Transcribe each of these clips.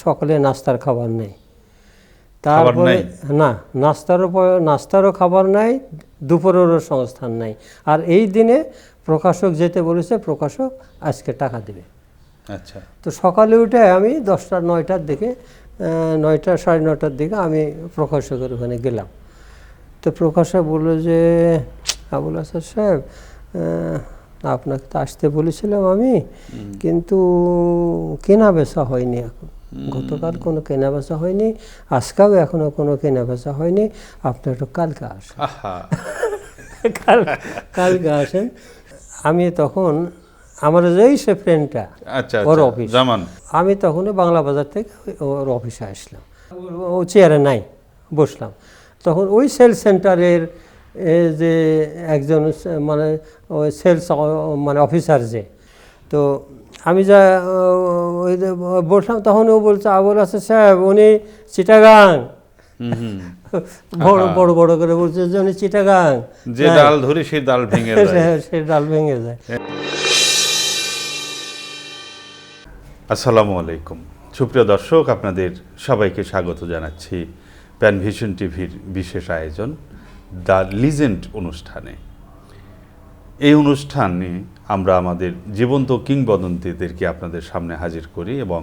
সকালে নাস্তার খাবার নেই, তারপরে না নাস্তারও খাবার নাই, দুপুরেরও সংস্থান নাই। আর এই দিনে প্রকাশক যেতে বলেছে, প্রকাশক আজকে টাকা দেবে। আচ্ছা, তো সকালে উঠে আমি 10টা-9টার দিকে 9টা সাড়ে 9টার দিকে আমি প্রকাশকের ওখানে গেলাম। তো প্রকাশক বললো যে আবুল হাসান সাহেব, আপনাকে তো আসতে বলেছিলাম আমি, কিন্তু কেনা বেচা হয়নি এখন, গতকাল কোনো কেনা বেচা হয়নি, আজকেও এখনও কোনো কেনা বেচা হয়নি, আপনি একটু কালকে আসেন। কালকে আসেন। আমি তখন আমার যেই সে ফ্রেন্ডটা, ওর অফিস, আমি তখন বাংলা বাজার থেকে ওর অফিসে আসলাম, ও চেয়ারে নাই, বসলাম। তখন ওই সেল সেন্টারের যে একজন মানে ওই সেলস মানে অফিসার, যে তো আমি যা ওই বসলাম, তখন ও বলছে আবুল হাসান সাহেব উনি চিটাগাং, বড় বড় বড় করে বলছে যে উনি চিটাগাং, যে ডাল ধরে সেই ডাল ভেঙে যায়, সেই ডাল ভেঙে যায়। আসসালামু আলাইকুম সুপ্রিয় দর্শক, আপনাদের সবাইকে স্বাগত জানাচ্ছি প্যানভিশন টিভির বিশেষ আয়োজন দ্য লিজেন্ড অনুষ্ঠানে। এই অনুষ্ঠানে আমরা আমাদের জীবন্ত কিংবদন্তিদেরকে আপনাদের সামনে হাজির করি এবং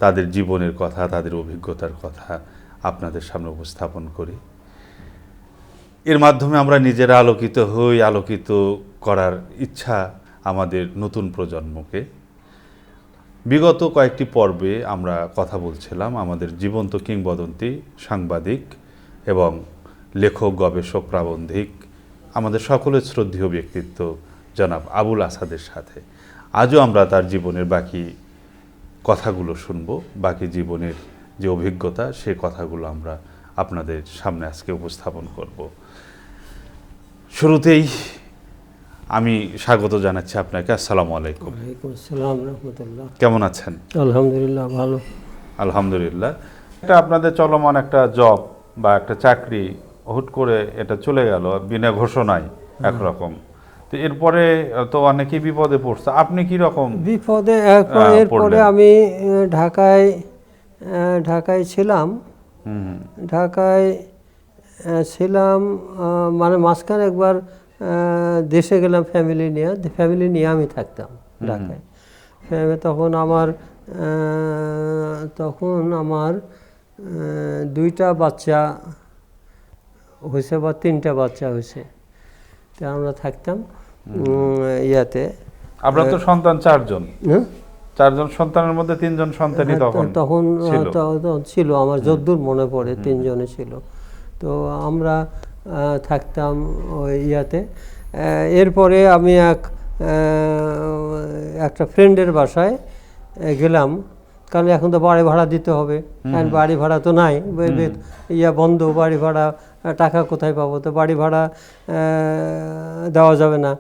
তাদের জীবনের কথা, তাদের অভিজ্ঞতার কথা আপনাদের সামনে উপস্থাপন করি। এর মাধ্যমে আমরা নিজেরা আলোকিত হই, আলোকিত করার ইচ্ছা আমাদের নতুন প্রজন্মকে। বিগত কয়েকটি পর্বে আমরা কথা বলছিলাম আমাদের জীবন্ত কিংবদন্তি সাংবাদিক এবং লেখক, গবেষক, প্রাবন্ধিক, আমাদের সকলের শ্রদ্ধেয় ব্যক্তিত্ব জনাব আবুল আসাদের সাথে। আজও আমরা তার জীবনের বাকি কথাগুলো শুনব, বাকি জীবনের যে অভিজ্ঞতা সে কথাগুলো আমরা আপনাদের সামনে আজকে উপস্থাপন করব। শুরুতেই আমি স্বাগত জানাচ্ছি আপনাকে। আসসালামু আলাইকুম। ওয়ালাইকুম আসসালাম রাহমাতুল্লাহ। কেমন আছেন? আলহামদুলিল্লাহ, ভালো। আলহামদুলিল্লাহ। এটা আপনাদের চলমান একটা জব বা একটা চাকরি, হুট করে এটা চলে গেল বিনা ঘোষণায় একরকম। তো এরপরে তো অনেকেই বিপদে পড়ছে, আপনি কি রকম বিপদে? এরপরে আমি ঢাকায় ছিলাম। মানে মাঝখানে একবার দেশে গেলাম ফ্যামিলি নিয়ে আমি থাকতাম ঢাকায়। তখন আমার 2টা বাচ্চা হয়েছে বা 3টা বাচ্চা হয়েছে, তা আমরা থাকতাম ইয়াতে। আপনার তো সন্তান 4জন, 4জন সন্তানের মধ্যে 3জন সন্তানই তখন ছিল, আমার যদ্দূর মনে পড়ে 3জনে ছিল। তো আমরা থাকতাম ওই ইয়াতে। এরপরে আমি একটা ফ্রেন্ডের বাসায় গেলাম, কারণ এখন তো বাড়ি ভাড়া দিতে হবে, কারণ বাড়ি ভাড়া তো নাই, বন্ধ, বাড়ি ভাড়া টাকা কোথায় পাবো, তো বাড়ি ভাড়া দেওয়া যাবে না।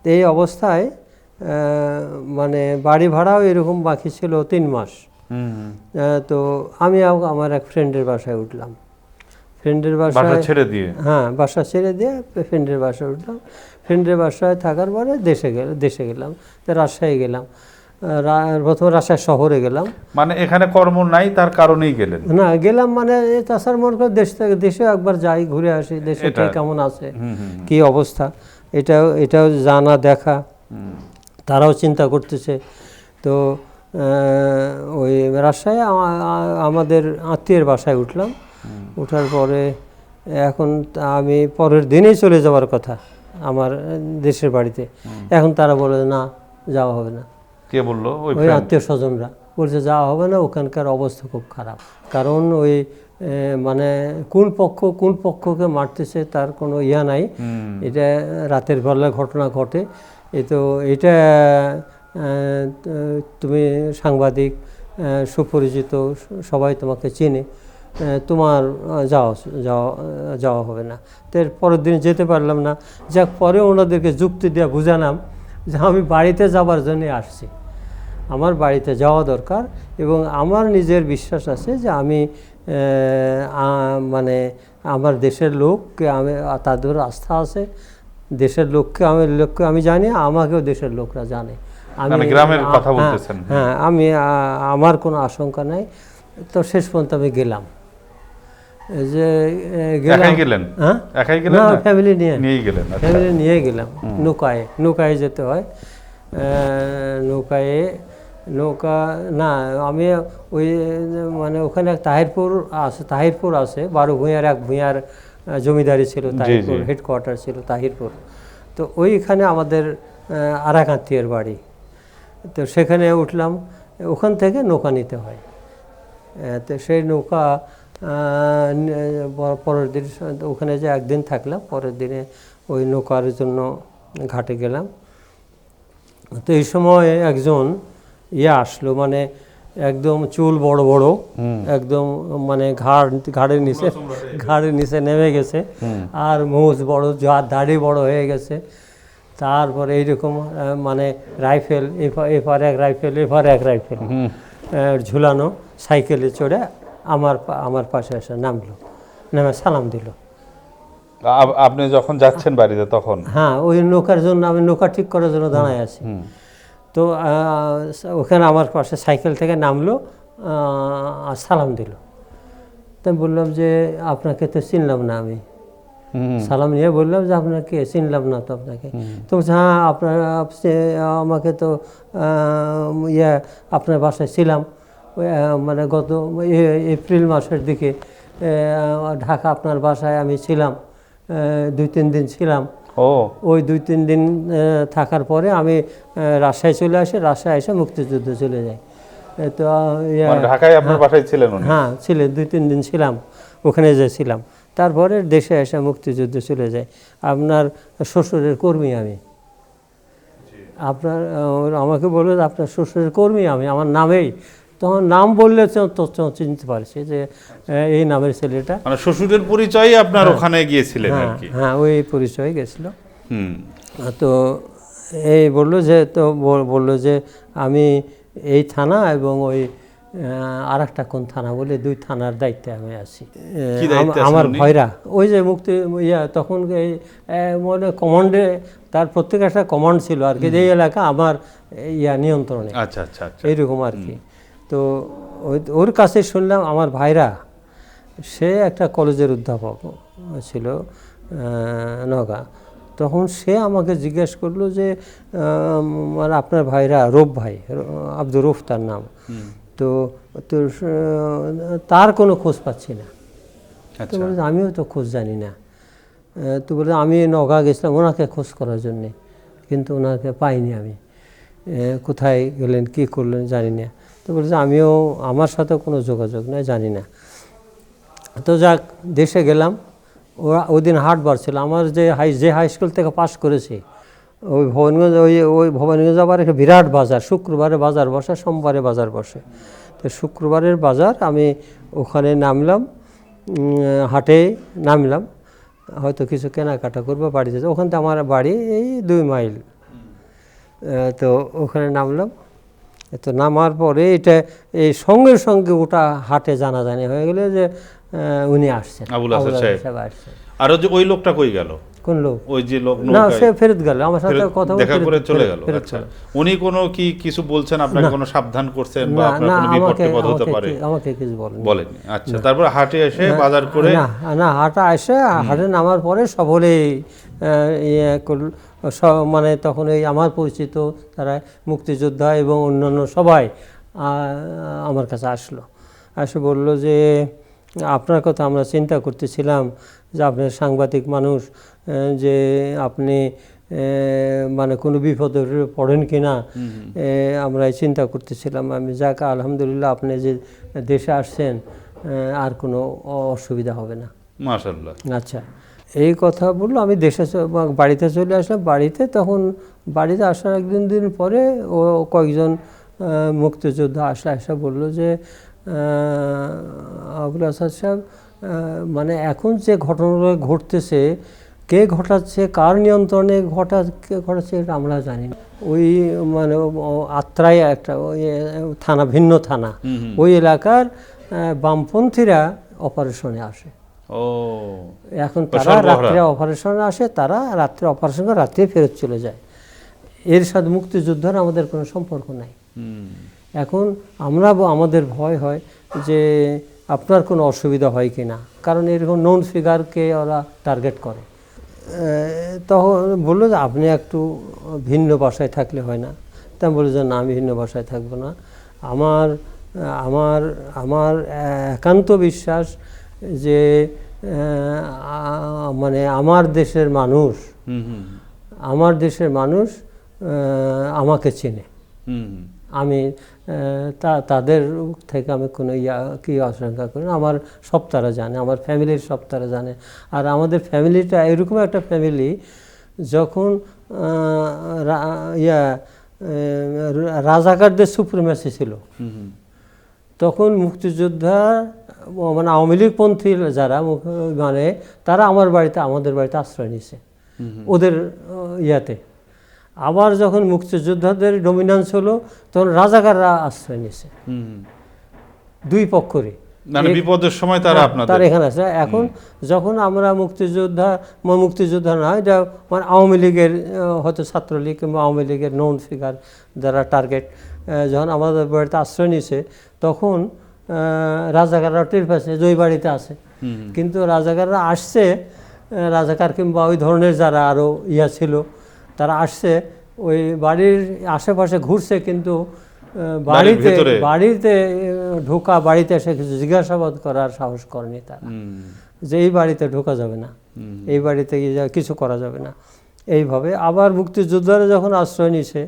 তো এই অবস্থায় মানে বাড়ি ভাড়াও এরকম বাকি ছিল 3 মাস। তো আমি আমার এক ফ্রেন্ডের বাসায় উঠলাম, বাসা ছেড়ে দিয়ে ফ্রেন্ডের বাসায় উঠলাম। ফ্রেন্ডের বাসায় থাকার পরে দেশে গেলাম, তো রাজশাহী গেলাম। প্রথমে রাজশাহী শহরে গেলাম। মানে এখানে কর্ম নাই তার কারণেই গেলেন? না, গেলাম মানে তাছাড়া মনে করি দেশে একবার যাই, ঘুরে আসি, দেশে কে কেমন আছে, কি অবস্থা, এটাও জানা দেখা, তারাও চিন্তা করতেছে। তো ওই রাজশাহী আমাদের আত্মীয়ের বাসায় উঠলাম। ওঠার পরে এখন আমি পরের দিনেই চলে যাওয়ার কথা আমার দেশের বাড়িতে। এখন তারা বলে না, যাওয়া হবে না। কে বললো? ওই আত্মীয় স্বজনরা বলছে যাওয়া হবে না, ওখানকার অবস্থা খুব খারাপ। কারণ ওই মানে কোন পক্ষকে মারতেছে তার কোনো ইয়া নাই। এটা রাতের বেলা ঘটনা ঘটে। এটা তুমি সাংবাদিক, সুপরিচিত, সবাই তোমাকে চেনে, তোমার যাওয়া হবে না। তো এর পরের দিন যেতে পারলাম না। যাক, পরে ওনাদেরকে যুক্তি দিয়ে বুঝালাম যে আমি বাড়িতে যাবার জন্যে আসছি, আমার বাড়িতে যাওয়া দরকার, এবং আমার নিজের বিশ্বাস আছে যে আমি মানে আমার দেশের লোককে তাদের আস্থা আছে, দেশের লোককে আমি জানি, আমাকেও দেশের লোকরা জানে। গ্রামের কথা বলতেছেন? হ্যাঁ, আমার কোনো আশঙ্কা নাই। তো শেষ পর্যন্ত আমি গেলাম, এই যে গেলাম। একাই গেলেন? হ্যাঁ, একাই গেলেন না, না? ফ্যামিলি নিয়েই গেলেন? আচ্ছা। ফ্যামিলি নিয়ে গেলাম। নৌকায় যেতে হয়। নৌকা না, আমি ওই মানে ওখানে তাহিরপুর আছে 12 ভূঁইয়ার এক ভূঁইয়ার জমিদারি ছিল, তাহিরপুর হেডকোয়ার্টার ছিল তাহিরপুর। তো ওইখানে আমাদের আর এক আত্মীয়ের বাড়ি, তো সেখানে উঠলাম। ওখান থেকে নৌকা নিতে হয়। তো সেই নৌকা পরের দিন ওখানে যে একদিন থাকলাম, পরের দিনে ওই নৌকার জন্য ঘাটে গেলাম। তো এই সময় একজন আসলো, একদম চুল বড় বড়, একদম ঘাড়ের নিচে নেমে গেছে, আর মুছ বড়, দাড়ি বড় হয়ে গেছে। তারপরে এইরকম রাইফেল, এফার এক রাইফেল ঝুলানো, সাইকেলে চড়ে আমার পাশে এসে নেমে সালাম দিল। আপনি যখন যাচ্ছেন বাড়িতে তখন? হ্যাঁ, ওই নৌকার জন্য, আমি নৌকা ঠিক করার জন্য দাঁড়ায় আছি। তো ওখানে আমার পাশে সাইকেল থেকে নামলো, সালাম দিল। তো বললাম যে আপনাকে তো চিনলাম না। আমি সালাম নিয়ে বললাম যে আপনাকে চিনলাম না তো আপনাকে। তো বলছে হ্যাঁ, আমাকে তো আপনার বাসায় ছিলাম গত এপ্রিল মাসের দিকে ঢাকা আপনার বাসায় আমি ছিলাম, 2-3 দিন ছিলাম। ওই 2-3 দিন থাকার পরে আমি রাজশাহী চলে আসি, রাজশাহী এসে মুক্তিযুদ্ধ চলে যাই। তো ঢাকায় আপনার বাসায় ছিলেন? হ্যাঁ, 2-3 দিন ছিলাম, ওখানে ছিলাম। তারপরে দেশে এসে মুক্তিযুদ্ধ চলে যায়। আপনার শ্বশুরের কর্মী আমি। আমাকে বললো যে আপনার শ্বশুরের কর্মী আমি, আমার নামেই। তখন নাম বললে তো চিনতে পারছি যে এই নামের ছেলেটা। শ্বশুরের পরিচয় আপনার ওখানে গিয়েছিলেন? হ্যাঁ, ওই পরিচয় গেছিল। তো এই বললো যে আমি এই থানা এবং ওই আর একটা কোন থানা বলে 2 থানার দায়িত্বে আমি আছি। আমার ভয়রা ওই যে তখন কমান্ডে, তার প্রত্যেক একটা কমান্ড ছিল আর কি, এই এলাকা আমার নিয়ন্ত্রণে। আচ্ছা আচ্ছা, এইরকম আর কি। তো ওর কাছে শুনলাম আমার ভাইরা, সে একটা কলেজের অধ্যাপক ছিল নওগাঁ। তখন সে আমাকে জিজ্ঞেস করলো যে আপনার ভাইরা, রূপ ভাই, আব্দুর রূপ তার নাম, তো তার কোনো খোঁজ পাচ্ছি না। তো বলে আমিও তো খোঁজ জানি না। তো বলে আমি নওগাঁ গেছিলাম ওনাকে খোঁজ করার জন্যে, কিন্তু ওনাকে পাইনি আমি। কোথায় গেলেন, কী করলেন জানি না। তো বলছে আমিও, আমার সাথে কোনো যোগাযোগ নেই, জানি না। তো যাক, দেশে গেলাম। ওই দিন হাটবার ছিল। আমার যে হাই স্কুল থেকে পাস করেছি, ওই ভবানীগঞ্জ, ওই ভবানীগঞ্জ আবার একটা বিরাট বাজার, শুক্রবারে বাজার বসে, সোমবারে বাজার বসে। তো শুক্রবারের বাজার আমি ওখানে নামলাম, হাটে নামলাম, হয়তো কিছু কেনাকাটা করবো, বাড়িতে। ওখান থেকে আমার বাড়ি এই 2 মাইল। তো ওখানে নামলাম। তো নামার পরে এই সঙ্গে সঙ্গে ওটা হাটে জানাজানি হয়ে গেল যে উনি আসছেন, আবুল হাসান সাহেব আসছেন। আর ওই লোকটা কই গেল? কোন লোক? ওই যে লোক না, সে ফেরত গেল, আমার সাথে কথা দেখা করে চলে গেল। আচ্ছা, উনি কিছু বলছেন আপনাকে, কোনো সাবধান করছেন বা আপনার কোনো বিপদে হতে পারে? আমাকে কিছু বলেনি। আচ্ছা, তারপর হাটে এসে বাজার করে? না, হাটে নামার পরে সকলেই তখন এই আমার পরিচিত তারা মুক্তিযোদ্ধা এবং অন্যান্য সবাই আমার কাছে আসে বলল যে আপনার কথা আমরা চিন্তা করতেছিলাম যে আপনার সাংবাদিক মানুষ, যে আপনি কোনো বিপদে পড়েন কি না, আমরা চিন্তা করতেছিলাম। আমি যাক, আলহামদুলিল্লাহ আপনি যে দেশে আসছেন, আর কোনো অসুবিধা হবে না, মাশাআল্লাহ। আচ্ছা, এই কথা বললো। আমি বাড়িতে চলে আসলাম। বাড়িতে আসার 1-2 দিন পরে কয়েকজন মুক্তিযোদ্ধা আসা বললো যে আবুল হাসান সাহেব, এখন যে ঘটনাগুলো ঘটতেছে, কে ঘটাচ্ছে, কার নিয়ন্ত্রণে ঘটাচ্ছে, এটা আমরা জানি না। ওই আত্রাই একটা থানা, ভিন্ন থানা, ওই এলাকার বামপন্থীরা অপারেশনে আসে। এখন তারা রাত্রে অপারেশনে আসে, তারা রাত্রে অপারেশন করে রাত্রে ফেরত চলে যায়। এর সাথে মুক্তিযোদ্ধার আমাদের কোনো সম্পর্ক নাই। এখন আমাদের ভয় হয় যে আপনার কোনো অসুবিধা হয় কি না, কারণ এরকম নন ফিগারকে ওরা টার্গেট করে। তখন বললো যে আপনি একটু ভিন্ন বাসায় থাকলে হয় না। তা আমি বললো যে না, আমি ভিন্ন বাসায় থাকবো না। আমার আমার আমার একান্ত বিশ্বাস যে মানে আমার দেশের মানুষ আমাকে চেনে। আমি তাদের থেকে আমি কোনো কি আশঙ্কা করি না। আমার সব তারা জানে, আমার ফ্যামিলির সব তারা জানে। আর আমাদের ফ্যামিলিটা এরকম একটা ফ্যামিলি, যখন রাজাকারদের সুপ্রিমেসি ছিল, তখন মুক্তিযোদ্ধা মানে আওয়ামী লীগপন্থী যারা মানে তারা আমাদের বাড়িতে আশ্রয় নিছে ওদের ইয়াতে। আবার যখন মুক্তিযোদ্ধাদের ডমিনেন্স হলো, তখন রাজাকাররা আশ্রয় নিছে। দুই পক্ষরই মানে বিপদের সময় তারা এখানে আছে। এখন যখন আমরা মুক্তিযোদ্ধা নয়, এটা মানে আওয়ামী লীগের হয়তো ছাত্রলীগ কিংবা আওয়ামী লীগের নন ফিগার যারা টার্গেট, যখন আমাদের বাড়িতে আশ্রয় নিছে, তখন রাজাকাররা টের পাচ্ছে যে ওই বাড়িতে আছে। কিন্তু রাজাকাররা আসছে, রাজাকার কিংবা ওই ধরনের যারা আরও ছিল, তারা আসছে ওই বাড়ির আশেপাশে ঘুরছে, কিন্তু বাড়িতে ঢোকা, বাড়িতে এসে কিছু জিজ্ঞাসাবাদ করার সাহস করেনি তারা, যে এই বাড়িতে ঢোকা যাবে না, এই বাড়িতে কিছু করা যাবে না। এইভাবে আবার মুক্তিযোদ্ধারা যখন আশ্রয় নিছে,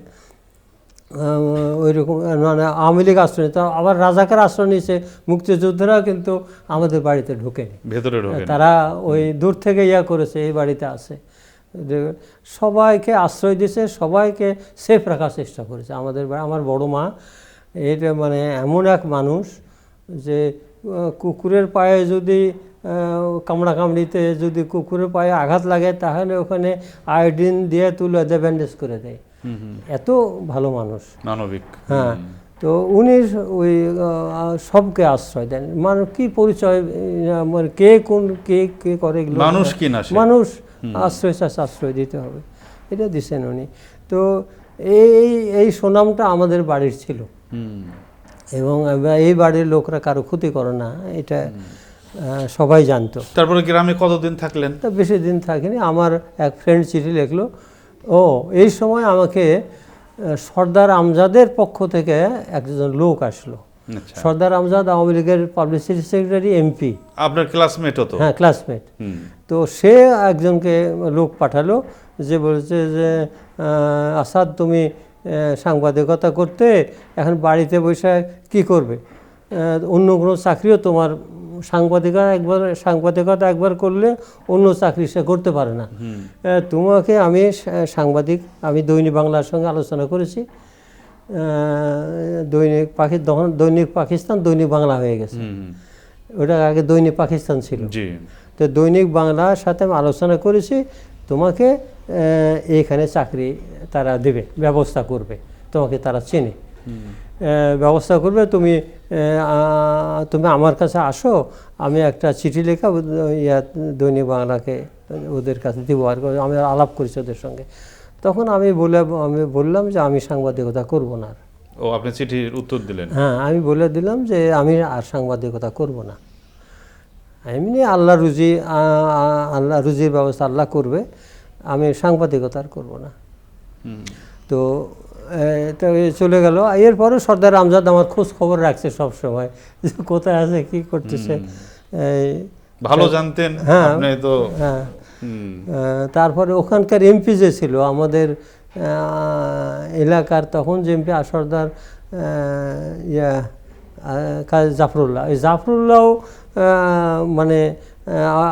ওই রকম মানে আওয়ামী লীগ আশ্রয় নিতে, আবার রাজাকার আশ্রয় নিছে, মুক্তিযোদ্ধারা কিন্তু আমাদের বাড়িতে ঢোকেনি, তারা ওই দূর থেকে করেছে, এই বাড়িতে আছে। সবাইকে আশ্রয় দিয়েছে, সবাইকে সেফ রাখার চেষ্টা করেছে। আমার বড় মা এটা মানে এমন এক মানুষ যে কুকুরের পায়ে যদি কামড়াকামড়িতে যদি কুকুরের পায়ে আঘাত লাগে, তাহলে ওখানে আয়োডিন দিয়ে তুলে দিয়ে ব্যান্ডেজ করে দেয়। এত ভালো মানুষ, মানবিক। হ্যাঁ, তো উনি ওই সবকে আশ্রয় দেন। মানে কি পরিচয়, মানে কে করে এগুলো, মানুষ আশ্রয় দিতে হবে, এটা দিচ্ছেন উনি। তো এই সুনামটা আমাদের বাড়ির ছিল, এবং এই বাড়ির লোকরা কারো ক্ষতি করে না, এটা সবাই জানতো। তারপরে গ্রামে কতদিন থাকলেন? তা বেশি দিন থাকিনি। আমার এক ফ্রেন্ড চিঠি লিখলো, এই সময় আমাকে সর্দার আমজাদের পক্ষ থেকে একজন লোক আসলো। সর্দার আমজাদ আওয়ামী লীগের পাবলিসিটি সেক্রেটারি, এমপি, আপনার ক্লাসমেট হতো? হ্যাঁ, ক্লাসমেট। তো সে একজনকে লোক পাঠালো, যে বলছে যে আসাদ, তুমি সাংবাদিকতা করতে এখন বাড়িতে বসে কি করবে? অন্য কোনো চাকরিও তোমার, সাংবাদিকতা একবার করলে অন্য চাকরি সে করতে পারে না। তোমাকে আমি আমি দৈনিক বাংলার সঙ্গে আলোচনা করেছি, দৈনিক পাকিস্তান দৈনিক বাংলা হয়ে গেছে, ওটা আগে দৈনিক পাকিস্তান ছিল। তো দৈনিক বাংলার সাথে আমি আলোচনা করেছি, তোমাকে এইখানে চাকরি তারা দেবে, ব্যবস্থা করবে, তোমাকে তারা চেনে, ব্যবস্থা করবে। তুমি আমার কাছে আসো, আমি একটা চিঠি লেখা দৈনিক বাংলাকে ওদের কাছে দিব। আর আমি আলাপ করেছি ওদের সঙ্গে। তখন আমি বললাম যে আমি সাংবাদিকতা করব না। আপনি চিঠির উত্তর দিলেন? হ্যাঁ, আমি বলে দিলাম যে আমি আর সাংবাদিকতা করব না, এমনি আল্লাহ রুজির ব্যবস্থা আল্লাহ করবে, আমি সাংবাদিকতা আর করব না। তো চলে গেল। এরপরে সর্দার আমজাদ আমার খোঁজ খবর রাখছে সব সময়, যে কোথায় আছে, কি করতেছে, ভালো জানতেন। হ্যাঁ, হ্যাঁ। তারপরে ওখানকার এমপি যে ছিল আমাদের এলাকার, তখন যে এমপি সর্দার জাফরুল্লাহ, এই জাফরুল্লাহও মানে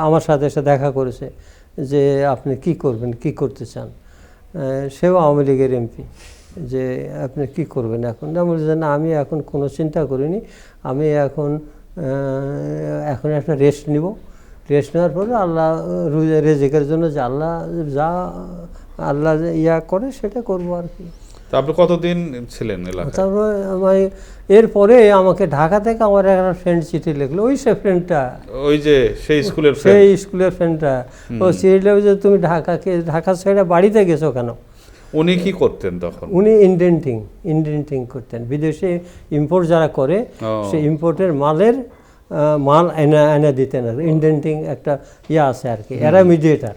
আমার সাথে এসে দেখা করেছে, যে আপনি কি করবেন, কি করতে চান। সেও আওয়ামী লীগের এমপি, যে আপনি কি করবেন এখন? আমি বলছি না, আমি এখন কোনো চিন্তা করিনি, আমি এখন একটা রেস্ট নিব, রেস্ট নেওয়ার পরে আল্লাহ রেজিকের জন্য যে আল্লাহ করে সেটা করবো আর কি। আপনি কতদিন ছিলেন? তারপরে এরপরে আমাকে ঢাকা থেকে আমার একটা ফ্রেন্ড চিঠি লিখলো, ওই সে ফ্রেন্ডটা, ওই যে সেই স্কুলের ফ্রেন্ডটা, ও চিঠি লিখলো যে তুমি ঢাকা ছেড়ে বাড়িতে গেছো কেন? উনি কি করতেন তখন? উনি ইন্ডেন্টিং করতেন। বিদেশে ইম্পোর্ট যারা করে সেই ইম্পোর্টের মাল এনে দিতেন আর ইন্ডেন্টিং একটা আছে আর কি, এরা মিডিয়েটার,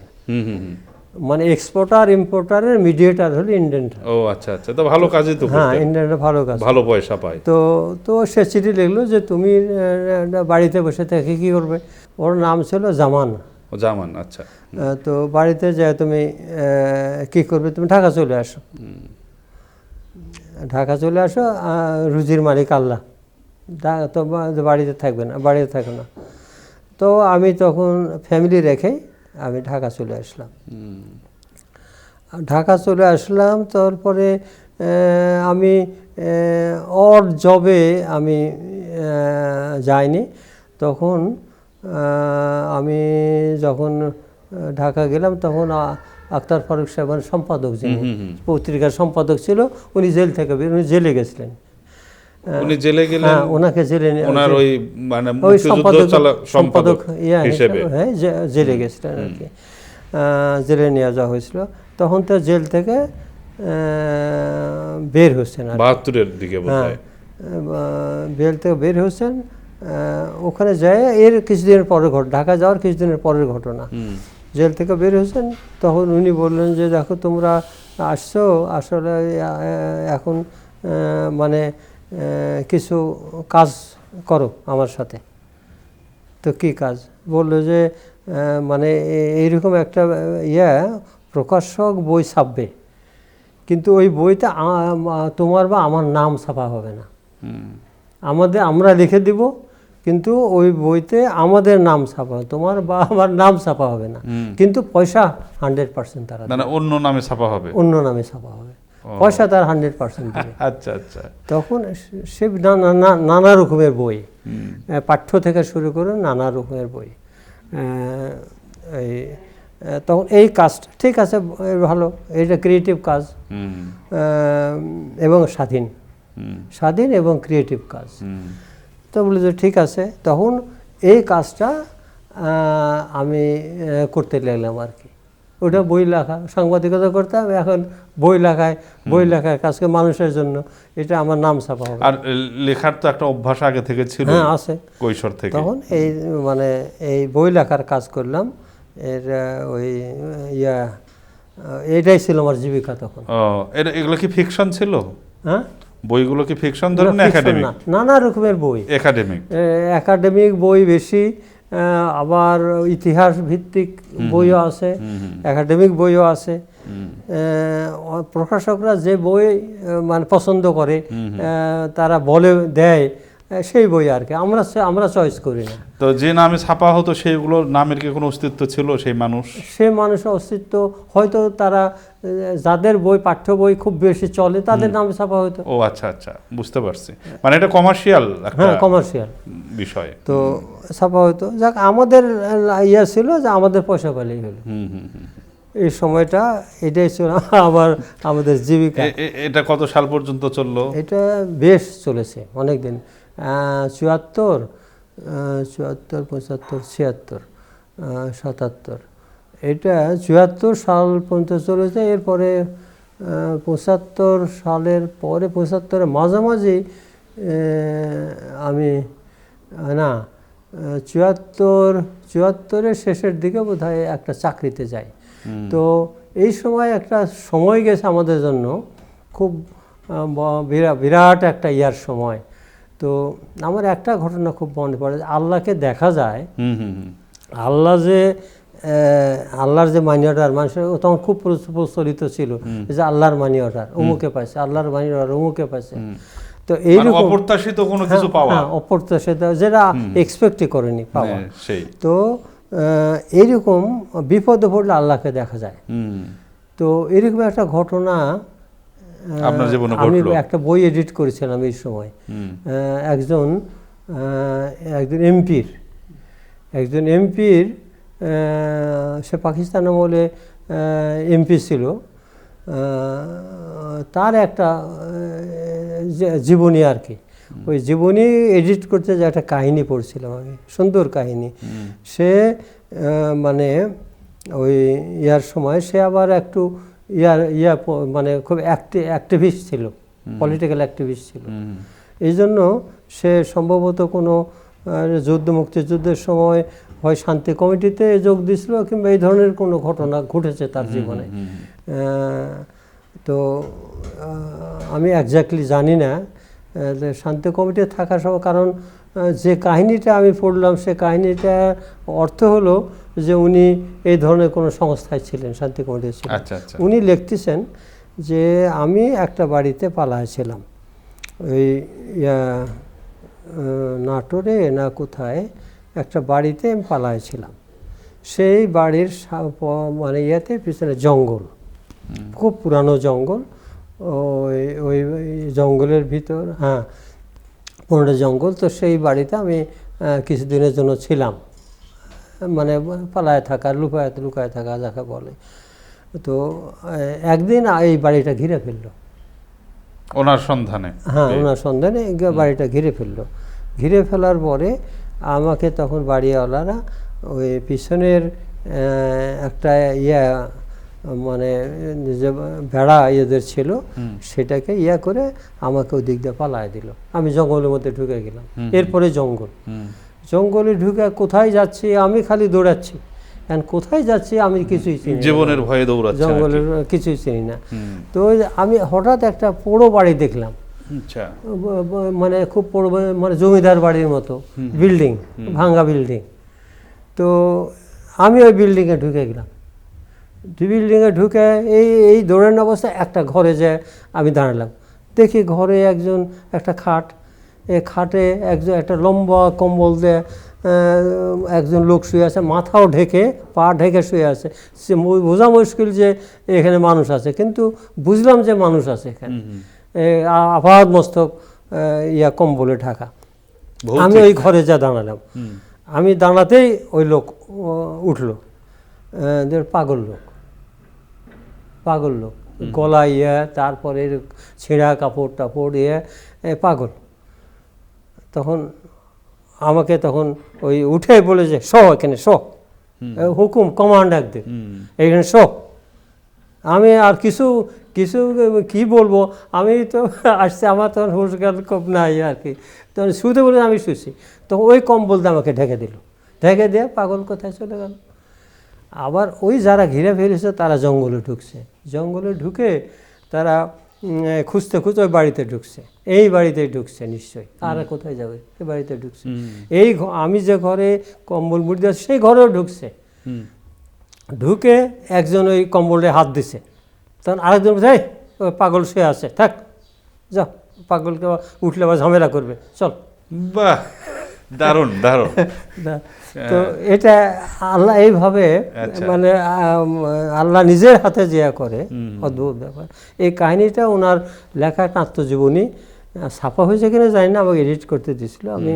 মানে এক্সপোর্টার ইম্পোর্টারের মিডিয়েটার হলো ইন্ডেন্টার। ও আচ্ছা আচ্ছা, তো ভালো কাজই তো হ্যাঁ, করতেন, ইন্ডেন্টার ভালো কাজ, ভালো পয়সা পায়। তো সে চিঠি লিখলো যে তুমি বাড়িতে বসে থেকে কি করবে। ওর নাম ছিল জামান। জামান, আচ্ছা। তো বাড়িতে যায় তুমি কি করবে, তুমি ঢাকা চলে আসো, ঢাকা চলে আসো, রুজির মালিক আল্লাহ, তো বাড়িতে থাকবে না, বাড়িতে থাকো না। তো আমি তখন ফ্যামিলি রেখে আমি ঢাকা চলে আসলাম। ঢাকা চলে আসলাম, তারপরে আমি ওর জবে আমি যাইনি। তখন আমি যখন ঢাকা গেলাম তখন আখতার ফারুক সাহেব সম্পাদক, যিনি পত্রিকার সম্পাদক ছিল, উনি জেল থেকে উনি জেলে গেছিলেন। উনি জেলে গেলেন? হ্যাঁ, ওনাকে জেলে ওনার ওই মানে ওই সম্পাদক হিসেবে হ্যাঁ জেলে গেছিলেন আর কি, জেলে নিয়ে যাওয়া হয়েছিল। তখন তো জেল থেকে বের হচ্ছেন 72-এর দিকে বোধহয়, জেল থেকে বের হচ্ছেন। ওখানে যায় এর কিছুদিনের পরের ঘটনা, ঢাকা যাওয়ার কিছুদিনের পরের ঘটনা। জেল থেকে বের হয়েছেন, তখন উনি বললেন যে দেখো তোমরা আসছো, আসলে এখন মানে কিছু কাজ করো আমার সাথে। তো কি কাজ? বললো যে মানে এইরকম একটা প্রকাশক বই ছাপবে, কিন্তু ওই বইতে তোমার বা আমার নাম ছাপা হবে না, আমরা লিখে দিব, কিন্তু ওই বইতে আমাদের নাম ছাপা, তোমার বা আমার নাম ছাপা হবে না, কিন্তু পয়সা 100% তারা, মানে অন্য নামে ছাপা হবে, অন্য নামে ছাপা হবে, পয়সা তার 100% দেবে। আচ্ছা আচ্ছা। তখন সে নানা রকমের বই, পাঠ্য থেকে শুরু করে নানা রকমের বই। তখন এই কাজটা ঠিক আছে, ভালো, এটা ক্রিয়েটিভ কাজ এবং স্বাধীন এবং ক্রিয়েটিভ কাজ। তো বলে যে ঠিক আছে। তখন এই কাজটা আমি করতে লাগলাম আর কি। ওটা বই লেখা, সাংবাদিকতা করতাম, এখন বই লেখায় কাজকে মানুষের জন্য, এটা আমার নাম ছাপা হবে। আর লেখার তো একটা অভ্যাস আগে থেকে ছিল, হ্যাঁ আছে, কৈশোর থেকে। তখন এই বই লেখার কাজ করলাম। এর ওই এটাই ছিল আমার জীবিকা তখন। এগুলো কি ফিকশন ছিল? হ্যাঁ, বইগুলো কি ফিকশন ধরনের? একাডেমিক, নানা রকমের বই, একাডেমিক বই বেশি, আবার ইতিহাস ভিত্তিক বইও আছে, একাডেমিক বইও আছে। প্রকাশকরা যে বই মানে পছন্দ করে, তারা দেয় সেই বই আর কি, আমরা চয়েস করি না। তো যে নামে ছাপা হতো সেইগুলোর নামের কি কোনো অস্তিত্ব ছিল? সেই মানুষের অস্তিত্ব হয়তো, তারা যাদের বই পাঠ্য বই খুব বেশি চলে তাদের নামে ছাপা হতো। ও আচ্ছা আচ্ছা, বুঝতে পারছি, মানে এটা কমার্শিয়াল, হ্যাঁ কমার্শিয়াল বিষয়, তো ছাপা হতো। যাক, আমাদের ছিল যে আমাদের পয়সা পেলেই হলো। এই সময়টা এটাই ছিল আমাদের জীবিকা। এটা কত সাল পর্যন্ত চললো? এটা বেশ চলেছে অনেক দিন, 74, 75, 76, 77, এটা 74 সাল পর্যন্ত চলেছে। এরপরে 75 সালের পরে, 75-এর মাঝামাঝি আমি 74-এর শেষের দিকে বোধহয় একটা চাকরিতে যাই। তো এই সময় একটা সময় গেছে আমাদের জন্য, খুব বিরাট একটা সময়। তো আমার একটা ঘটনা খুব মনে পড়ে, আল্লাহকে দেখা যায়, আল্লাহর যে মানি অর্ডার, মানুষের তখন খুব প্রচলিত ছিল যে আল্লাহর মানি অর্ডার অমুকে পাইছে, আল্লাহর মানি অর্ডার অমুকে পাইছে। তো এইরকম অপ্রত্যাশিত কোনো কিছু পাওয়া, অপ্রত্যাশিত, যেটা এক্সপেক্টই করেনি পাওয়া। তো এইরকম বিপদে পড়লে আল্লাহকে দেখা যায়। তো এরকম একটা ঘটনা আমি একটা বই এডিট করেছিলাম এই সময়। একজন এমপির সে পাকিস্তান আমলে এমপি ছিল, তার একটা জীবনী আর কি, ওই জীবনী এডিট করতে যে একটা কাহিনী পড়ছিলাম আমি, সুন্দর কাহিনী। সে মানে ওই সময় সে আবার একটু মানে খুব অ্যাক্টিভিস্ট ছিল, পলিটিক্যাল অ্যাক্টিভিস্ট ছিল। এই জন্য সে সম্ভবত কোনো মুক্তিযুদ্ধের সময় হয় শান্তি কমিটিতে যোগ দিয়েছিল, কিংবা এই ধরনের কোনো ঘটনা ঘটেছে তার জীবনে। তো আমি একজাক্টলি জানি না যে শান্তি কমিটি থাকার সময়, কারণ যে কাহিনীটা আমি পড়লাম সে কাহিনীটার অর্থ হলো যে উনি এই ধরনের কোনো সংস্থায় ছিলেন, শান্তি কমিটি ছিলেন। উনি লিখতেছেন যে আমি একটা বাড়িতে পালাইছিলাম, ওই নাটোরে না কোথায় একটা বাড়িতে আমি পালাইছিলাম। সেই বাড়ির মানে পিছনে জঙ্গল, খুব পুরানো জঙ্গল। ওই জঙ্গলের ভিতর পুরোটা জঙ্গল। তো সেই বাড়িতে আমি কিছুদিনের জন্য ছিলাম, মানে পালায় থাকা, লুকায় থাকা যাকে বলে। তো একদিন এই বাড়িটা ঘিরে ফেললো ওনার সন্ধানে। ওনার সন্ধানে বাড়িটা ঘিরে ফেললো। ঘিরে ফেলার পরে আমাকে তখন বাড়িওয়ালারা ওই পিছনের একটা মানে যে ভেড়া ইয়েদের ছিল সেটাকে করে আমাকে ওই দিক দিয়ে পালায় দিল। আমি জঙ্গলের মধ্যে ঢুকে গেলাম। এরপরে জঙ্গলে ঢুকে কোথায় যাচ্ছি আমি খালি দৌড়াচ্ছি, কোথায় যাচ্ছি আমি কিছুই চিনি না, জীবনের ভয়ে দৌড়াচ্ছি, জঙ্গলের কিছুই চিনি না। তো আমি হঠাৎ একটা পোড়ো বাড়ি দেখলাম, মানে খুব পোড়ো, মানে জমিদার বাড়ির মতো বিল্ডিং, ভাঙ্গা বিল্ডিং। তো আমি ওই বিল্ডিংয়ে ঢুকে গেলাম। বিল্ডিংয়ে ঢুকে এই দৌড়ানোর অবস্থায় একটা ঘরে যায় আমি দাঁড়ালাম। দেখি ঘরে একটা খাট, এই খাটে একটা লম্বা কম্বল দিয়ে একজন লোক শুয়ে আছে, মাথাও ঢেকে পা ঢেকে শুয়ে আছে। সে বোঝা মুশকিল যে এখানে মানুষ আছে, কিন্তু বুঝলাম যে মানুষ আছে এখানে। আপাত মস্তক কম্বলে ঢাকা। আমি ওই ঘরে যা দাঁড়ালাম। আমি দাঁড়াতেই ওই লোক উঠলো, পাগল লোক, গলা তারপরে ছেঁড়া কাপড় টাপড় পাগল। তখন আমাকে ওই উঠে বলে যে এখানে হুকুম, কমান্ড একদিন এখানে আমি আর কিছু কি বলবো, আমি তো আসছি, আমার তখন হুঁশজ্ঞান খুব নাই আর কি। তখন শুতে বলে আমি শুছি, তখন ওই কম্বল দিয়ে আমাকে ঢেকে দিল। ঢেকে দিয়ে পাগল কোথায় চলে গেল। আবার ওই যারা ঘিরে ফেলেছে তারা জঙ্গলে ঢুকছে। জঙ্গলে ঢুকে তারা খুঁজতে ওই বাড়িতে ঢুকছে, এই বাড়িতেই ঢুকছে নিশ্চয়ই, আর কোথায় যাবে, এই বাড়িতে ঢুকছে। আমি যে ঘরে কম্বল মুড়ি দিয়ে সেই ঘরেও ঢুকছে। ঢুকে একজন ওই কম্বলে হাত দিছে, তখন আরেকজন ওই পাগল শুয়ে আছে, থাক যা, পাগলকে উঠলে আবার ঝামেলা করবে, চল। বাহ, দারুণ দারুণ। তো এটা আল্লাহ এইভাবে, মানে আল্লাহ নিজের হাতে জিয়া করে, অদ্ভুত ব্যাপার। এই কাহিনীটা ওনার লেখা একটা আত্মজীবনী, ছাপা হয়েছে কিনা জানি না, আমাকে এডিট করতে দিয়েছিল। আমি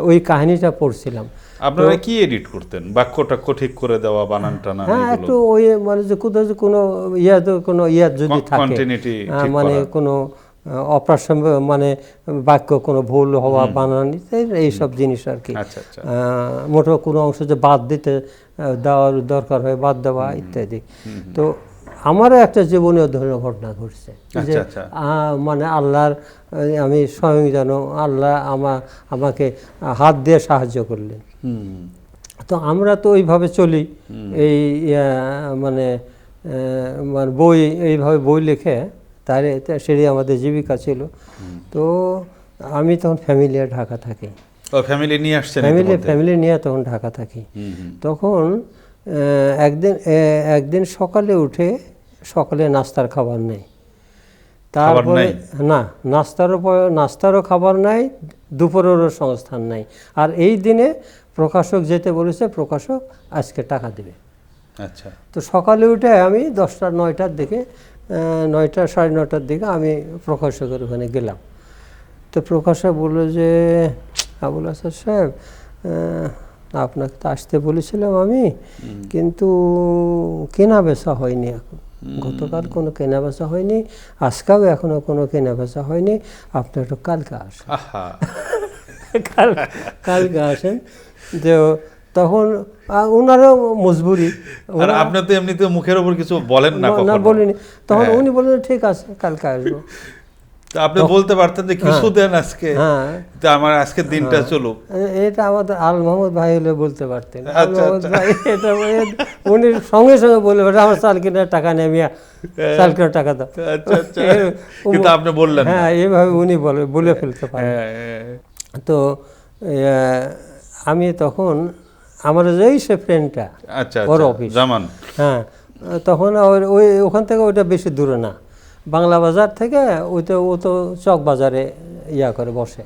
ওই কাহিনীটা পড়ছিলাম। আপনারা কি এডিট করতেন? বাক্যটা ঠিক করে দেওয়া, বানান টানা? একটু ওই মানে যে কোথাও কোনো যদি থাকে, মানে কোনো অপ্রাসঙ্গিক, মানে বাক্য কোনো ভুল হওয়া, বানান, এইসব জিনিস আর কি। মোটেও কোনো অংশ যে বাদ দিতে দেওয়ার দরকার হয় বাদ দেওয়া ইত্যাদি। তো আমারও একটা জীবনীয় ধরনের ঘটনা ঘটছে যে মানে আল্লাহর, আমি স্বয়ং যেন আল্লাহ আমাকে হাত দিয়ে সাহায্য করলেন। তো আমরা তো ওইভাবে চলি, এই মানে বই, এইভাবে বই লিখে সেটাই আমাদের জীবিকা ছিল। তো আমি তখন ফ্যামিলি ঢাকা থাকি, ফ্যামিলি নিয়ে তখন ঢাকা থাকি। তখন একদিন সকালে উঠে, সকালে নাস্তার খাবার নেই, তারপরে না নাস্তারও খাবার নাই, দুপুরেরও সংস্থান নাই। আর এই দিনে প্রকাশক যেতে বলেছে, প্রকাশক আজকে টাকা দেবে। আচ্ছা। তো সকালে উঠে আমি 10টা 9টার দিকে, 9টা সাড়ে 9টার দিকে আমি প্রকাশকের ওখানে গেলাম। তো প্রকাশক বললো যে আবুল হাসান সাহেব, আপনাকে তো আসতে বলেছিলাম আমি, কিন্তু কেনা বেচা হয়নি এখন, গতকাল কোনো কেনা বেচা হয়নি, আজকেও এখনো কোনো কেনা বেচা হয়নি, আপনি একটু কালকে আসেন। কালকে আসেন। তখন ওনারও মজবুরি, আর আপনি তো এমনিতে মুখের ওপর কিছু বলেন না না কখনো। বলিনি। তখন হ্যাঁ। উনি বললেন ঠিক আছে কালকে আসবো। তো আপনি বলতে পারতেন যে কিছু দেন আজকে, হ্যাঁ, তো আমার আজকের দিনটা চলুক। এটা আমাদের আল মোহাম্মদ ভাই হলে বলতে পারতেন। আল আচ্ছা, মোহাম্মদ আচ্ছা। ভাই এটা উনি সঙ্গে সঙ্গে বলে পারতেন আমার চাল কেনার টাকা নেই মিয়া, চাল কেনার টাকা দাও। আচ্ছা আচ্ছা, কিন্তু আপনি বললেন না। হ্যাঁ, এইভাবে উনি বলে ফেলতে পারেন। হ্যাঁ, হ্যাঁ। তো আমি তখন আমার যেই সে ফ্রেন্ডটা আচ্ছা ওর আচ্ছা, অফিস, জামান। হ্যাঁ, তখন ওখান থেকে ওইটা বেশি দূরে না, বাংলা বাজার থেকে ও তো চক বাজারে করে বসে,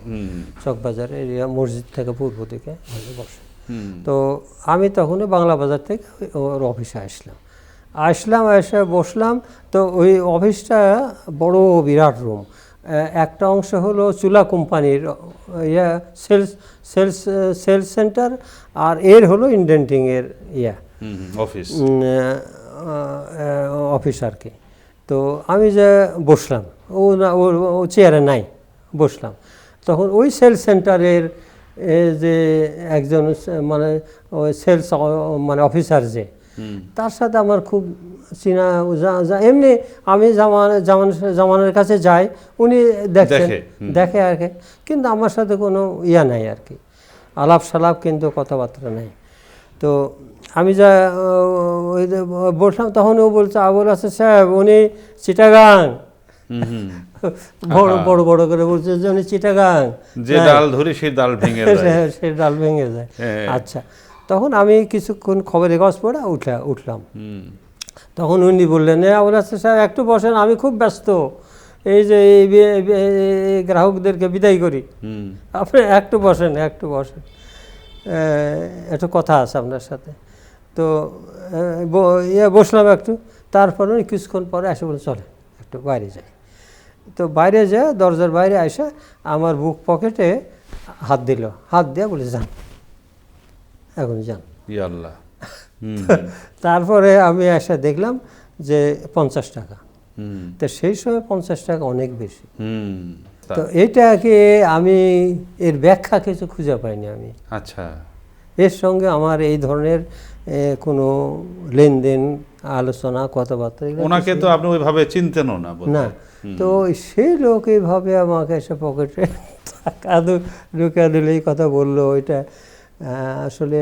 চক বাজারে মসজিদ থেকে পূর্ব দিকে বসে। তো আমি তখনই বাংলা বাজার থেকে ওর অফিসে আসলাম, এসে বসলাম। তো ওই অফিসটা বড় বিরাট রুম, একটা অংশ হলো চুলা কোম্পানির সেলস সেন্টার, আর এর হলো ইন্ডেন্টিংয়ের অফিস। অফিস আর কি। তো আমি যে বসলাম, ও চেয়ারে নাই, বসলাম। তখন ওই সেলস সেন্টারের যে একজন মানে ওই সেলস মানে অফিসার যে, তার সাথে আমার খুব চিনা, এমনি আমি জামানের কাছে যাই, উনি দেখে আর কি, কিন্তু আমার সাথে কোনো নাই আর কি, আলাপ সালাপ কিন্তু কথাবার্তা নেই। তো আমি যা ওই বললাম, তখন ও বলছে আবুল হাসান সাহেব উনি চিটাগাং, বড় বড় করে বলছে যে উনি চিটাগাং, যে ডাল ধরি সেই ডাল ভেঙে যায়, সেই ডাল ভেঙে যায়। আচ্ছা, তখন আমি কিছুক্ষণ খবরের কাগজ পড়ে উঠলাম। তখন উনি বললেন আবুল হাসান সাহেব একটু বসেন, আমি খুব ব্যস্ত, এই যে এই গ্রাহকদেরকে বিদায় করি, আপনি একটু বসেন একটু কথা আছে আপনার সাথে। তো বসলাম একটু, তারপরে কিছুক্ষণ পরে এসে বলে চলে একটু বাইরে যাই। তো বাইরে যায়, দরজার বাইরে এসে আমার বুক পকেটে হাত দিয়ে বলে যান, এখন যান। তারপরে আমি এসে দেখলাম যে 50 টাকা। তো সেই সময় 50 টাকা অনেক বেশি। তো এটাকে আমি এর ব্যাখ্যা কিছু খুঁজে পাইনি আমি। আচ্ছা, এর সঙ্গে আমার এই ধরনের কোনো লেনদেন, আলোচনা, কথাবার্তা, ওনাকে তো আপনি ওইভাবে চিনতেনও না। না, তো সেই লোক এইভাবে আমাকে এসে পকেটে টাকা ঢুকে দিল, এই কথা বললো, ওইটা আসলে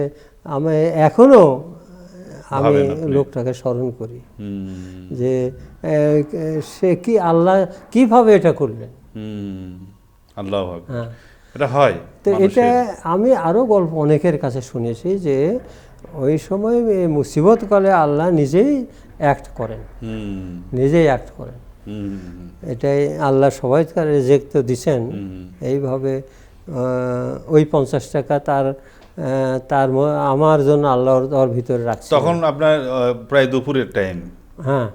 আমি এখনো লোকটাকে স্মরণ করি যে সে কি আল্লাহ কিভাবে এটা করলেন। আল্লাহ, এটা হয়। তো এটা আমি আরও গল্প অনেকের কাছে শুনেছি যে ওই সময় মুসিবত কালে আল্লাহ নিজেই অ্যাক্ট করেন। এটাই আল্লাহ সবাইকার রেজেক্ট তো দিছেন এইভাবে। ওই 50 টাকা তার আমার জন্য আল্লাহর ভিতরে রাখছে। তখন আপনার প্রায় দুপুরের টাইম। হ্যাঁ,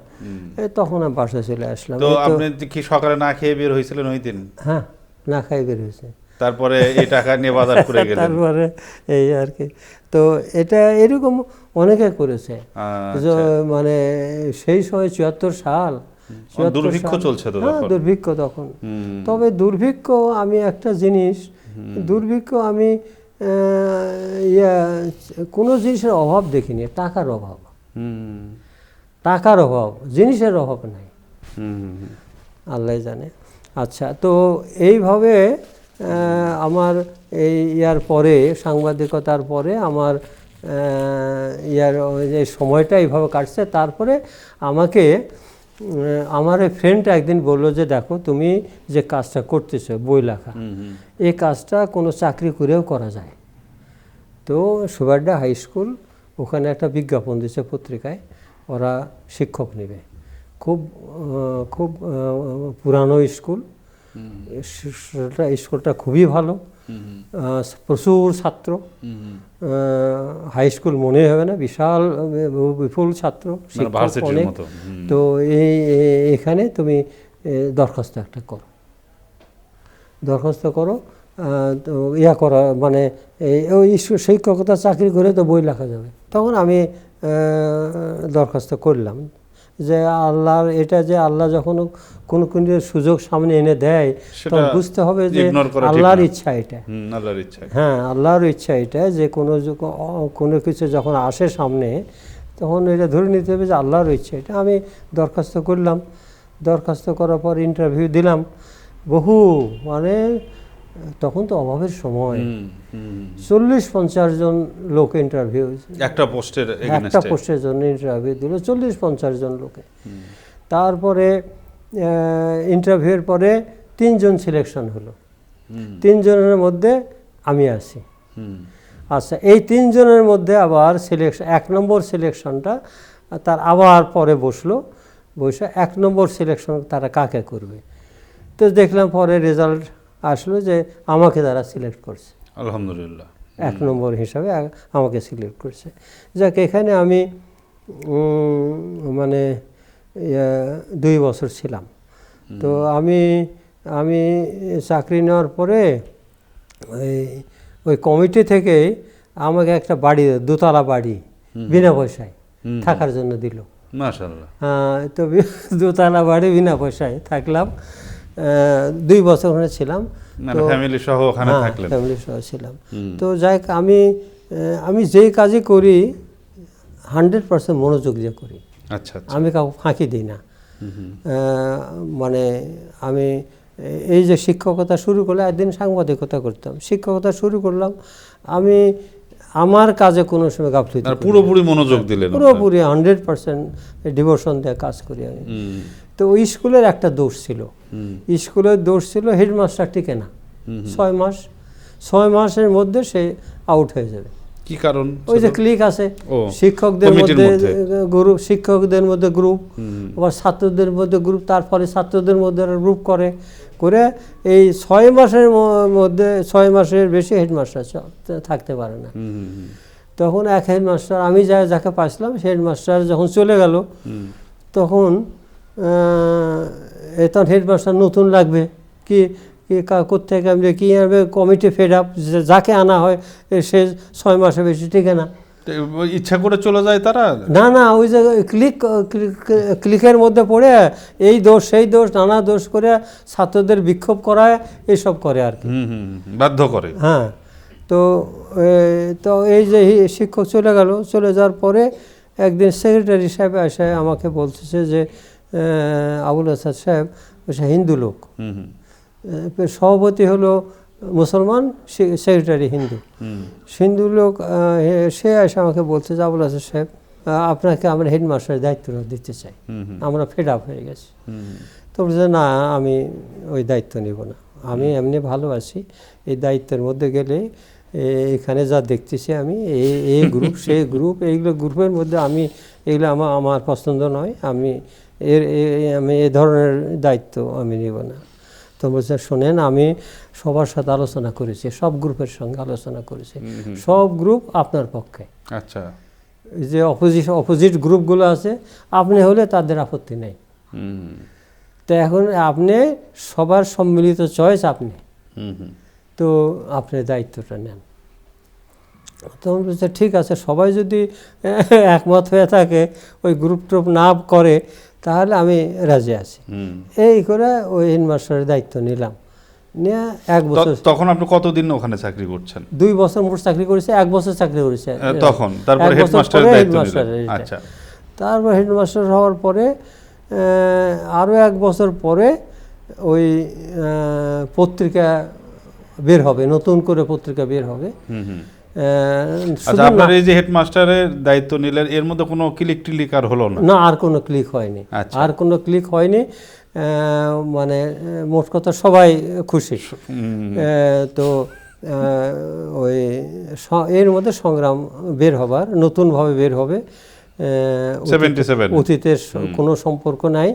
তখন আমি বাসায় চলে আসলাম। তো আপনি কি সকালে না খেয়ে বের হয়েছিলেন ওই দিন? হ্যাঁ, না খাই বের হয়েছে। তারপরে এই টাকা নিয়ে বাজার করে গেলেন। তারপরে এই আর কি। তো এটা এরকম অনেকে করেছে, মানে সেই সময় 74 সাল, দুর্ভিক্ষ চলছে তো তখন। দুর্ভিক্ষ তখন। তবে দুর্ভিক্ষ আমি একটা জিনিস, দুর্ভিক্ষ আমি কোনো জিনিসের অভাব দেখিনি, টাকার অভাব, জিনিসের অভাব নাই, আল্লাহ জানে। আচ্ছা, তো এইভাবে আমার এই পরে, সাংবাদিকতার পরে আমার যে সময়টা এইভাবে কাটছে। তারপরে আমাকে আমার ফ্রেন্ড একদিন বললো যে দেখো তুমি যে কাজটা করতেছো, বই লেখা, এই কাজটা কোনো চাকরি করেও করা যায়। তো সুবাড্ডা হাই স্কুল, ওখানে একটা বিজ্ঞাপন দিচ্ছে পত্রিকায়, ওরা শিক্ষক নেবে। খুব পুরানো স্কুল, স্কুলটা খুবই ভালো, প্রচুর ছাত্র, হাই স্কুল মনে হবে না, বিপুল ছাত্র, শিক্ষক অনেক। তো এখানে তুমি দরখাস্ত করো, তো করা মানে ওই শিক্ষকতা চাকরি করে তো বই লেখা যাবে। তখন আমি দরখাস্ত করলাম, হুম। আল্লাহর এটা যে আল্লাহ যখন কোনো সুযোগ সামনে এনে দেয় সেটা তখন বুঝতে হবে যে ignore করা ঠিক আল্লাহর না। ইচ্ছা এটা। আল্লাহর ইচ্ছা। হ্যাঁ, আল্লাহর ইচ্ছা এটা যে কোনো কিছু যখন আসে সামনে তখন এটা ধরে নিতে হবে যে আল্লাহর ইচ্ছা এটা। আমি দরখাস্ত করলাম, দরখাস্ত করার পর ইন্টারভিউ দিলাম বহু, মানে তখন তো অভাবের সময়, 40-50 জন লোক ইন্টারভিউ, একটা পোস্টের একটা পোস্টের জন্য ইন্টারভিউ দিল 40-50 জন লোকে। তারপরে ইন্টারভিউয়ের পরে 3 জন সিলেকশন হলো, 3 জনের মধ্যে আমি আছি। আচ্ছা, এই 3 জনের মধ্যে আবার সিলেকশন, 1 নম্বর সিলেকশনটা তার আবার পরে বসে 1 নম্বর সিলেকশন তারা কাকে করবে। তো দেখলাম পরে রেজাল্ট আসলো যে আমাকে তারা সিলেক্ট করছে, আলহামদুলিল্লাহ 1 নম্বর হিসাবে আমাকে সিলেক্ট করছে। যাক, এখানে আমি মানে 2 বছর ছিলাম। তো আমি চাকরি নেওয়ার পরে ওই কমিটি থেকে আমাকে একটা বাড়ি, 2তলা বাড়ি বিনা পয়সায় থাকার জন্য দিল। মাশাআল্লাহ। তো 2তলা বাড়ি বিনা পয়সায় থাকলাম, 2 বছর ওখানে ছিলাম। ফ্যামিলি সহ ওখানে থাকলেন? ফ্যামিলি সহ ছিলাম। তো যাই হোক, আমি যেই কাজই করি 100% মনোযোগ দিয়ে করি। আচ্ছা, আমি কাউকে ফাঁকি দিই না। মানে আমি এই যে শিক্ষকতা শুরু করলে, একদিন সাংবাদিকতা করতাম, শিক্ষকতা শুরু করলাম, আমি আমার কাজে কোনো সময় গাফলতি, পুরোপুরি মনোযোগ দিলেন? পুরোপুরি 100% ডিভোশন দিয়ে কাজ করি আমি। তো ওই স্কুলের একটা দোষ ছিল, স্কুলের দোষ ছিল হেডমাস্টার টিকে না 6 মাসের মধ্যে সে আউট হয়ে যাবে। কি কারণ? ওই যে ক্লিক আছে, শিক্ষকদের মধ্যে গ্রুপ, আবার ছাত্রদের মধ্যে গ্রুপ, তারপরে ছাত্রদের মধ্যে গ্রুপ করে এই 6 মাসের মধ্যে 6 মাসের বেশি হেডমাস্টার থাকতে পারে না। তখন এক হেডমাস্টার, আমি যাকে পাইছিলাম, হেডমাস্টার যখন চলে গেল, তখন হেডমাস্টার নতুন লাগবে, কি কোথেকে আমি কি আনবে, কমিটি ফেড আপ, যাকে আনা হয় সে 6 মাসে বেশি টিকে না। ইচ্ছা করে চলে যায় তারা? না, ওই যে ক্লিকের মধ্যে পড়ে এই দোষ সেই দোষ নানা দোষ করে ছাত্রদের বিক্ষোভ করায়, এসব করে আর কি, বাধ্য করে। হ্যাঁ। তো এই যে শিক্ষক চলে যাওয়ার পরে একদিন সেক্রেটারি সাহেব এসে আমাকে বলতেছে যে আবুল আসাদ সাহেব হিন্দু লোক, সভাপতি হলো মুসলমান, সেক্রেটারি হিন্দু লোক, সে এসে আমাকে বলছে যে আবুল আসাদ সাহেব, আপনাকে আমরা হেডমাস্টারের দায়িত্ব দিতে চাই, আমরা ফেড আপ হয়ে গেছি। তো বলছে না, আমি ওই দায়িত্ব নেব না, আমি এমনি ভালো আছি, এই দায়িত্বের মধ্যে গেলে এখানে যা দেখতেছি আমি এই গ্রুপ সেই গ্রুপ, এইগুলো গ্রুপের মধ্যে এগুলো আমার পছন্দ নয়, আমি এ ধরনের দায়িত্ব আমি নেব না। তো বলছে, শোনেন, আমি সবার সাথে আলোচনা করেছি, সব গ্রুপের সঙ্গে আলোচনা করেছি, সব গ্রুপ আপনার পক্ষে। আচ্ছা, যে অপোজিট গ্রুপগুলো আছে, আপনি হলে তাদের আপত্তি নেই। তো এখন আপনি সবার সম্মিলিত চয়েস আপনি, তো আপনি দায়িত্বটা নেন। তখন বলছে, ঠিক আছে, সবাই যদি একমত হয়ে থাকে, ওই গ্রুপ ট্রুপ না করে, তাহলে আমি রাজি আছি। এই করে ওই হেডমাস্টারের দায়িত্ব নিলাম, নিয়ে 1 বছর। তখন আপনি কতদিন ওখানে চাকরি করছেন? 2 বছর মোট চাকরি করেছে, 1 বছর চাকরি করেছে তখন। তারপরে হেডমাস্টারের দায়িত্ব নিলেন? আচ্ছা। তারপর হেডমাস্টার হওয়ার পরে আরও 1 বছর পরে ওই পত্রিকা বের হবে, নতুন করে পত্রিকা বের হবে। আচ্ছা, আপনার এই যে হেডমাস্টারের দায়িত্ব নিলেন, এর মধ্যে কোনো ক্লিক টিলিক আর হলো না? না, আর কোনো ক্লিক হয়নি, আর কোনো ক্লিক হয়নি। মানে মোট কথা সবাই খুশি। তো ওই এর মধ্যে সংগ্রাম বের হবার, নতুনভাবে বের হবে। 77 অতীতের কোনো সম্পর্ক নাই,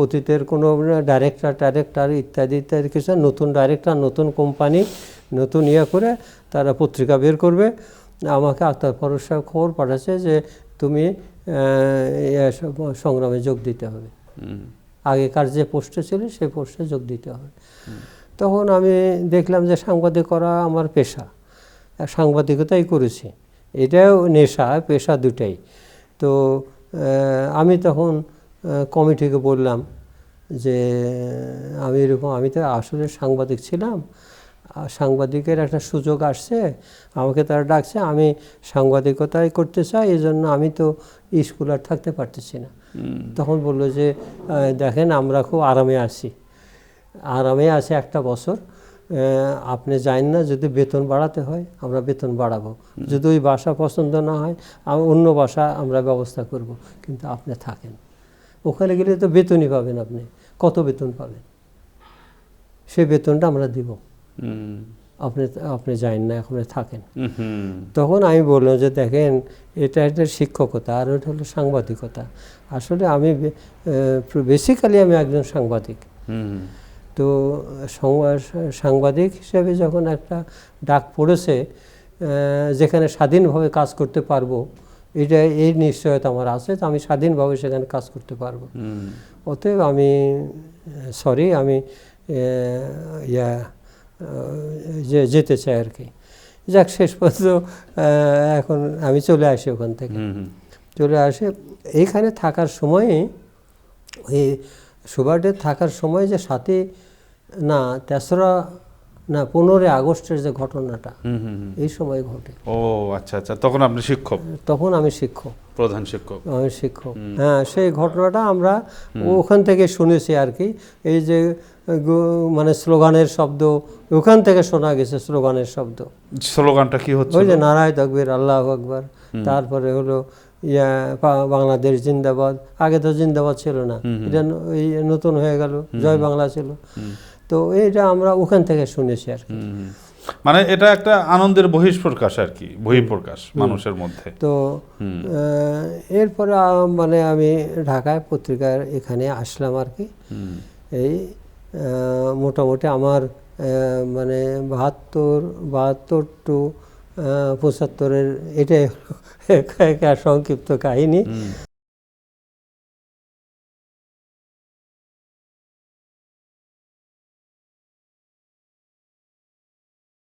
অতীতের কোনো ডাইরেক্টর ইত্যাদি কিছু, নতুন ডাইরেক্টর, নতুন কোম্পানি, নতুন করে তারা পত্রিকা বের করবে। আমাকে আক্তার ফরোজ সাহেব খবর পাঠাচ্ছে যে তুমি সংগ্রামে যোগ দিতে হবে, আগেকার যে পোস্টে ছিল সেই পোস্টে যোগ দিতে হবে। তখন আমি দেখলাম যে সাংবাদিক করা আমার পেশা, সাংবাদিকতাই করেছি, এটাও নেশা পেশা দুটাই। তো আমি তখন কমিটিকে বললাম যে আমি তো আসলে সাংবাদিক ছিলাম, সাংবাদিকের একটা সুযোগ আসছে, আমাকে তারা ডাকছে, আমি সাংবাদিকতাই করতে চাই, এই জন্য আমি তো স্কুল আর থাকতে পারতেছি না। তখন বললো যে দেখেন আমরা খুব আরামে আছি 1টা বছর, আপনি জানেন না, যদি বেতন বাড়াতে হয় আমরা বেতন বাড়াবো, যদি ওই বাসা পছন্দ না হয় অন্য বাসা আমরা ব্যবস্থা করব, কিন্তু আপনি থাকেন। ওখানে গেলে তো বেতনই পাবেন, আপনি কত বেতন পাবেন, সেই বেতনটা আমরা দিব, আপনি জানেন না, এখন থাকেন। তখন আমি বললাম যে দেখেন এটা একটা শিক্ষকতা আর ওটা হলো সাংবাদিকতা। আসলে আমি বেসিক্যালি আমি একজন সাংবাদিক। তো সাংবাদিক হিসেবে যখন একটা ডাক পড়েছে, যেখানে স্বাধীনভাবে কাজ করতে পারবো, এই নিশ্চয়তা আমার আছে, তো আমি স্বাধীনভাবে সেখানে কাজ করতে পারবো। অতএব আমি যেতে চাই আর কি। যাক, শেষ পর্যন্ত এখন আমি চলে আসি ওখান থেকে। চলে আসে এইখানে থাকার সময়ে, ওই সুবাডে থাকার সময় যে 15 আগস্টের যে ঘটনাটা এই সময় ঘটে। ও আচ্ছা আচ্ছা, তখন আপনি শিক্ষক? তখন আমি শিক্ষক, প্রধান শিক্ষক। আমি শিক্ষক, হ্যাঁ। সেই ঘটনাটা আমরা ওখান থেকে শুনেছি আর কি। এই যে মানে স্লোগানের শব্দ ওখান থেকে শোনা গেছে, স্লোগানের শব্দ। স্লোগানটা কি হচ্ছে? ওই যে নারায়ে তাকবীর, আল্লাহু আকবার, তারপরে হলো বাংলাদেশ জিন্দাবাদ। আগে তো জিন্দাবাদ ছিল না, এটা নতুন হয়ে গেল, জয় বাংলা ছিল। তো এইটা আমরা ওখান থেকে শুনেছি আর কি। মানে এটা একটা আনন্দের বহিঃপ্রকাশ আর কি, বহিঃপ্রকাশ মানুষের মধ্যে। তো এরপরে মানে আমি ঢাকায় পত্রিকার এখানে আসলাম আর কি। এই মোটামুটি আমার মানে 72 টু 75-এর এটাই সংক্ষিপ্ত কাহিনী।